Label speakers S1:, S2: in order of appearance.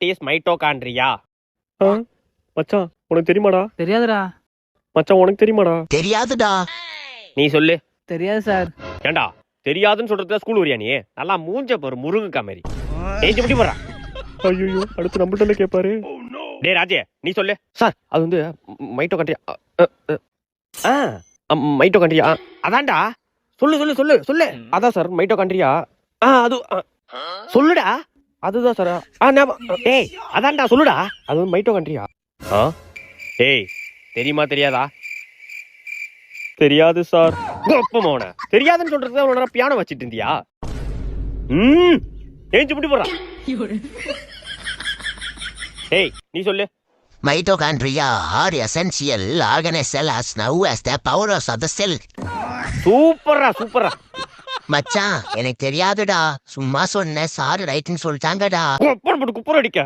S1: What is mitochondria?
S2: மச்சான் உனக்கு தெரியுமாடா?
S3: தெரியாதுடா.
S2: மச்சான் உனக்கு தெரியுமாடா?
S4: தெரியாதுடா.
S1: நீ சொல்லு.
S3: தெரியாது சார்.
S1: ஏண்டா தெரியாதுன்னு சொல்றதுல ஸ்கூல் வரியா நீ? நல்லா மூஞ்ச பாரு, முருங்கக்கா மாதிரி. ஏஞ்சி முடி போடுறா.
S2: ஐயோ அடுத்து நம்மள்ட்ட கேட்பாரு.
S1: டே ராஜே, நீ சொல்லு. சார் அது வந்து மைட்டோகாண்ட்ரியா. மைட்டோகாண்ட்ரியா அதான்டா. சொல்லு சொல்லு சொல்லு சொல்லு. அதான் சார் மைட்டோகாண்ட்ரியா. அது சொல்லுடா. அதுதான் சார். ஏய் அதான்டா சொல்லுடா. அது வந்து மைட்டோகாண்ட்ரியா. ஏய் தெரியுமா தெரியாதா?
S2: தெரியாது சார்.
S1: கோப்பமோன தெரியாதுன்னு சொல்றதுக்கு உன்னோட பியானோ வச்சிட்டு இருந்தியா? ஏஞ்சி முடி போடுறா. ஏய் நீ சொல்லு.
S4: Mitochondria are essential organelles as now as the powers of the cell.
S1: சூப்பரா சூப்பரா.
S4: மச்சான் எனக்கு தெரியாதுடா. சும்மா சொன்ன சார் ரைட்னு சொல்லிட்டாங்கடா.
S1: குப்பர் அடிக்க